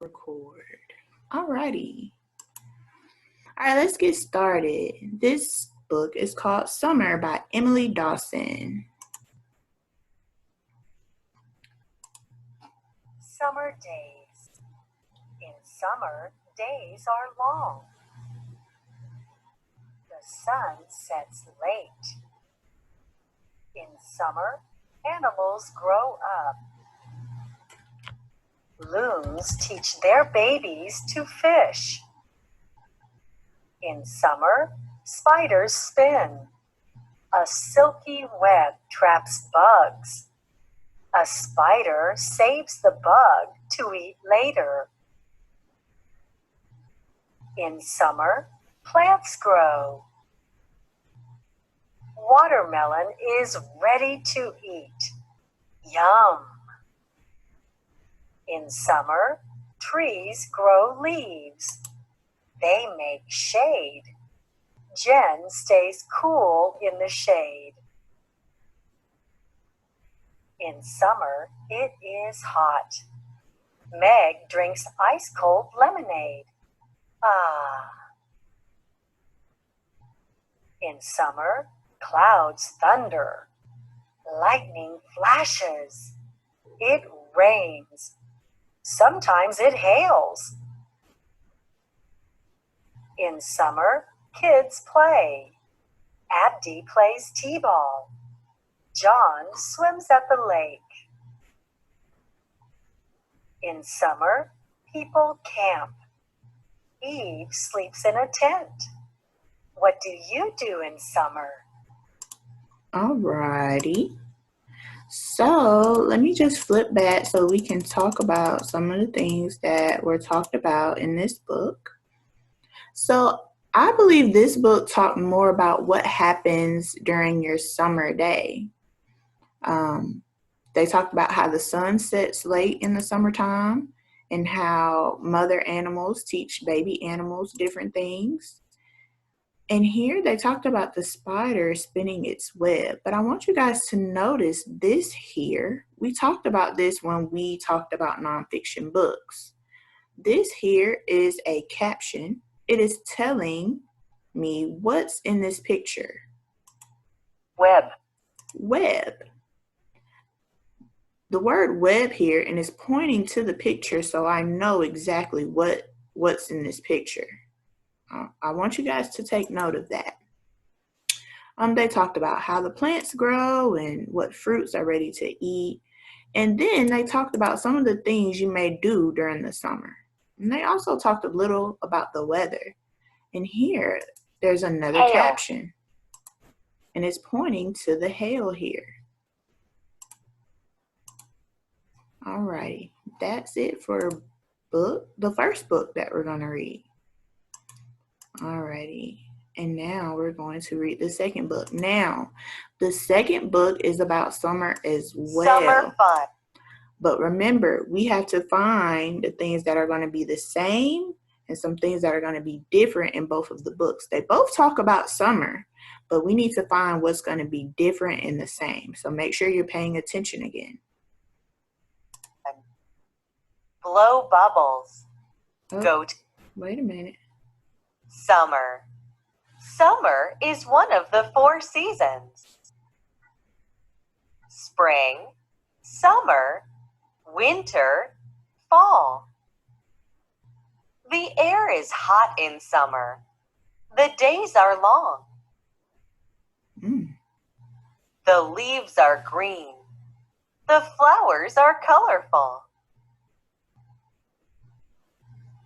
Record. Alrighty. Alright, let's get started. This book is called Summer by Emily Dawson. Summer days. In summer, days are long. The sun sets late. In summer, animals grow up. Loons teach their babies to fish. In summer, spiders spin. A silky web traps bugs. A spider saves the bug to eat later. In summer, plants grow. Watermelon is ready to eat. Yum! In summer, trees grow leaves. They make shade. Jen stays cool in the shade. In summer, it is hot. Meg drinks ice-cold lemonade. Ah! In summer, clouds thunder. Lightning flashes. It rains. Sometimes it hails. In summer, kids play. Abdi plays t-ball. John swims at the lake. In summer, people camp. Eve sleeps in a tent. What do you do in summer? Alrighty. So let me just flip back so we can talk about some of the things that were talked about in this book. So I believe this book talked more about what happens during your summer day. They talked about how the sun sets late in the summertime and how mother animals teach baby animals different things. And here they talked about the spider spinning its web. But I want you guys to notice this here. We talked about this when we talked about nonfiction books. This here is a caption. It is telling me what's in this picture. Web. Web. The word web here, and it's pointing to the picture, so I know exactly what's in this picture. I want you guys to take note of that. They talked about how the plants grow and what fruits are ready to eat. And then they talked about some of the things you may do during the summer. And they also talked a little about the weather. And here, there's another Hail. caption. And it's pointing to the hail here. Alrighty, that's it for the first book that we're going to read. Alrighty, and now we're going to read the second book. Now, the second book is about summer as well. Summer fun. But remember, we have to find the things that are going to be the same and some things that are going to be different in both of the books. They both talk about summer, but we need to find what's going to be different and the same. So make sure you're paying attention again. Blow bubbles. Oh, Goat. wait a minute. Summer. Summer is one of the 4 seasons. Spring, summer, winter, fall. The air is hot in summer. The days are long. The leaves are green. The flowers are colorful.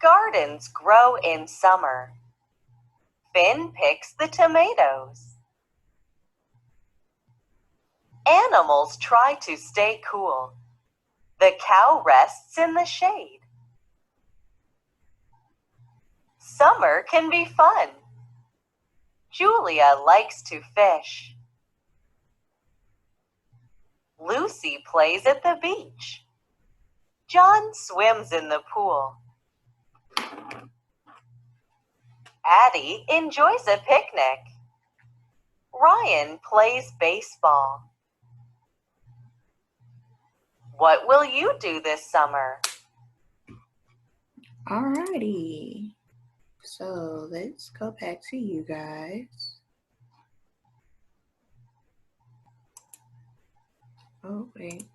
Gardens grow in summer. Finn picks the tomatoes. Animals try to stay cool. The cow rests in the shade. Summer can be fun. Julia likes to fish. Lucy plays at the beach. John swims in the pool. Addie enjoys a picnic. Ryan plays baseball. What will you do this summer? Alrighty. So let's go back to you guys. Oh, wait.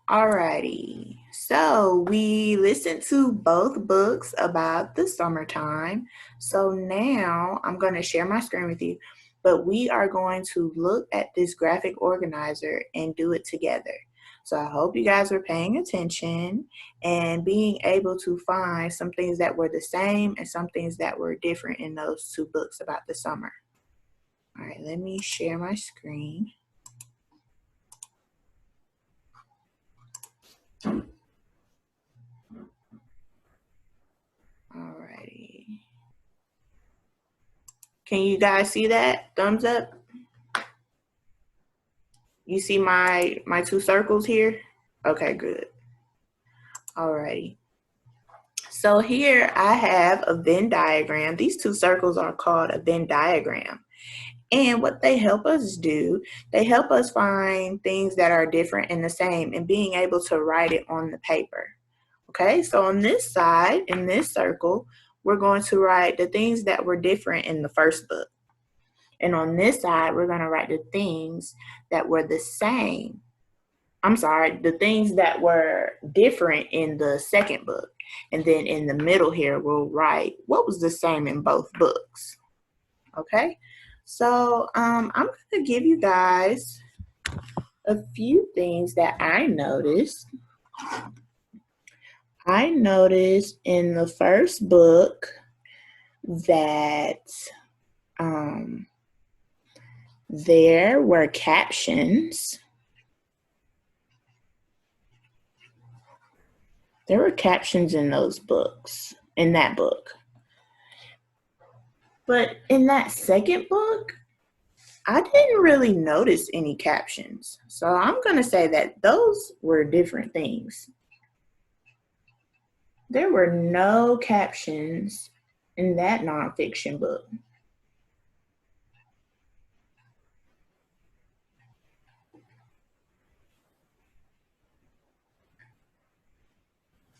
Alrighty. So we listened to both books about the summertime. So now I'm going to share my screen with you, but we are going to look at this graphic organizer and do it together. So I hope you guys were paying attention and being able to find some things that were the same and some things that were different in those two books about the summer. All right, let me share my screen. Alrighty. Can you guys see that? Thumbs up. You see my two circles here? Okay, good. Alrighty. So here I have a Venn diagram. These two circles are called a Venn diagram. And what they help us do, they help us find things that are different and the same and being able to write it on the paper. Okay, so on this side, in this circle, we're going to write the things that were different in the first book. And on this side, we're going to write the things that were the same. I'm sorry, the things that were different in the second book. And then in the middle here, we'll write what was the same in both books. Okay, so I'm going to give you guys a few things that I noticed. I noticed in the first book that there were captions. There were captions in those books, in that book. But in that second book, I didn't really notice any captions. So I'm going to say that those were different things. There were no captions in that nonfiction book.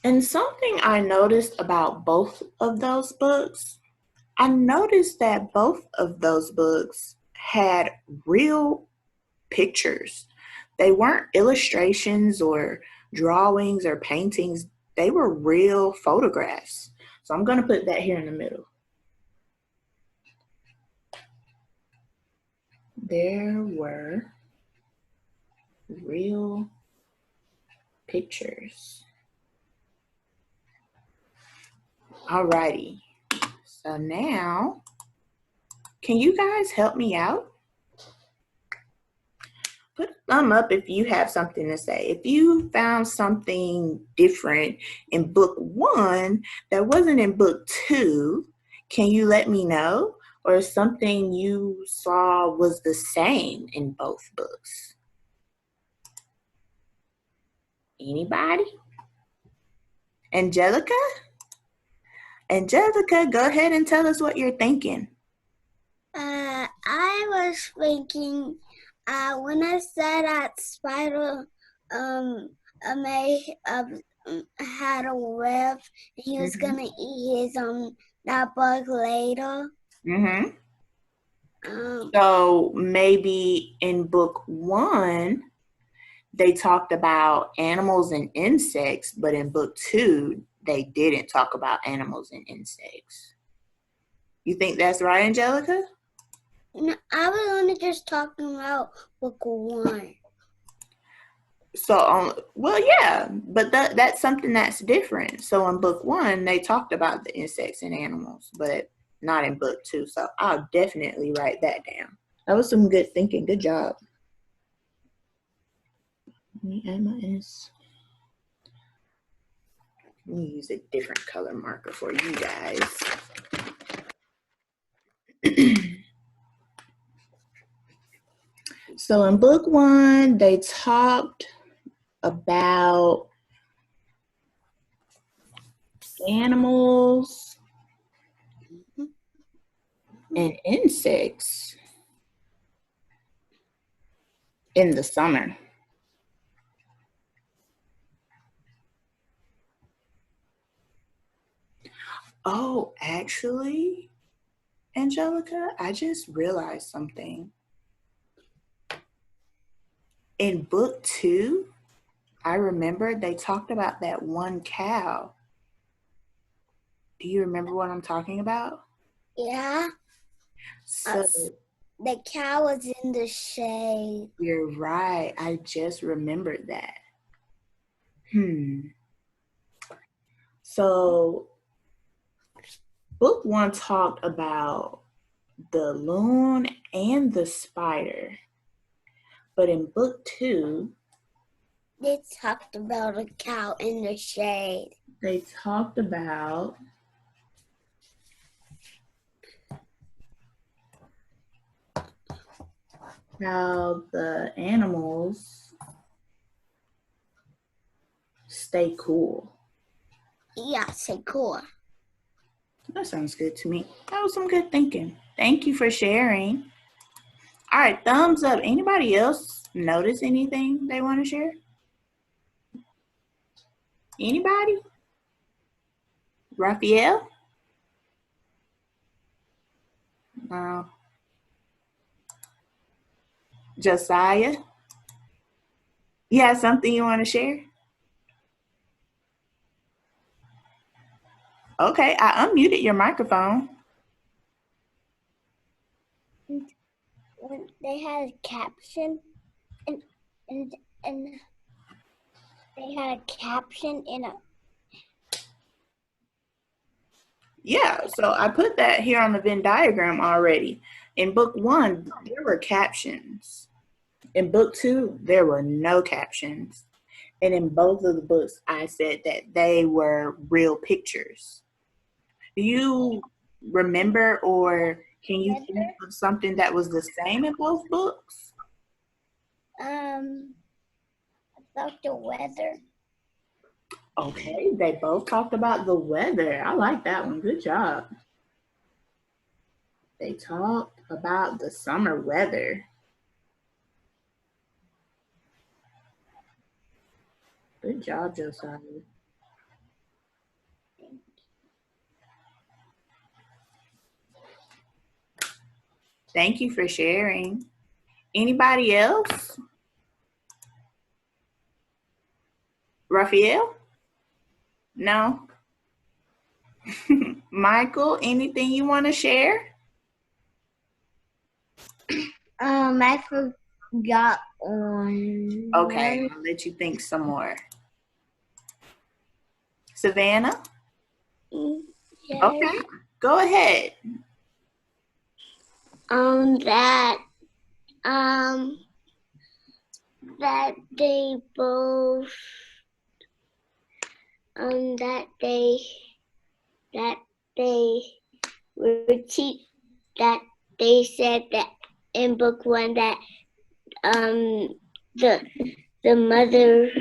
And something I noticed about both of those books, I noticed that both of those books had real pictures. They weren't illustrations or drawings or paintings, they were real photographs. So I'm going to put that here in the middle. There were real pictures. Alrighty. So now, can you guys help me out? Put a thumb up if you have something to say. If you found something different in book 1 that wasn't in book 2, can you let me know? Or something you saw was the same in both books? Anybody? Angelica? Angelica, go ahead and tell us what you're thinking. I was thinking, when I said that Spider, may had a web, and he was gonna eat his that bug later. So maybe in book 1, they talked about animals and insects, but in book 2, they didn't talk about animals and insects. You think that's right, Angelica? No, I was only just talking about book 1. So, well, yeah, but that's something that's different. So in book 1, they talked about the insects and animals, but not in book 2. So I'll definitely write that down. That was some good thinking. Good job. Let me add my S. Let me use a different color marker for you guys. So in book 1, they talked about animals and insects in the summer. Oh, actually, Angelica, I just realized something. In book 2, I remember they talked about that one cow. Do you remember what I'm talking about? Yeah. So The cow was in the shade. you're right. I just remembered that. So book 1 talked about the loon and the spider. But in book 2, they talked about a cow in the shade. They talked about how the animals stay cool. Yeah, say cool. That sounds good to me. That was some good thinking. Thank you for sharing. All right, thumbs up. Anybody else notice anything they want to share? Anybody? Raphael? No. Josiah? You have something you want to share? Okay, I unmuted your microphone. When they had a caption and they had a caption in a. Yeah, so I put that here on the Venn diagram already. In book 1, there were captions. In book 2, there were no captions. And in both of the books, I said that they were real pictures. Do you remember, or can you think of something that was the same in both books? About the weather. Okay, they both talked about the weather. I like that one. Good job. They talked about the summer weather. Good job, Josiah. Thank you for sharing. Anybody else? Raphael? No? Michael, anything you want to share? I forgot one. Okay, I'll let you think some more. Savannah? Yes. Okay, go ahead. That that they both that they were that they said that in book 1 that the mother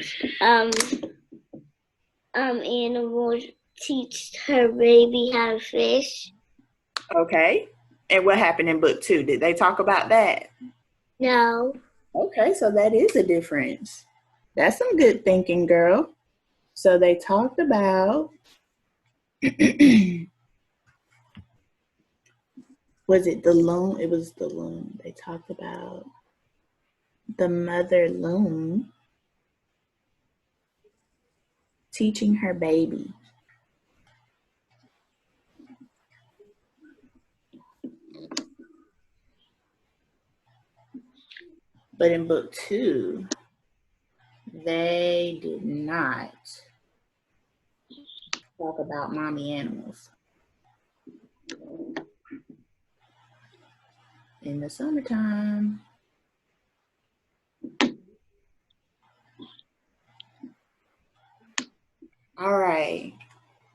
animals teach her baby how to fish. Okay, and what happened in book 2? Did they talk about that? No. Okay, so that is a difference. That's some good thinking, girl. So they talked about was it the loon? It was the loon. They talked about the mother loon teaching her baby. But in book 2, they did not talk about mommy animals. In the summertime. All right.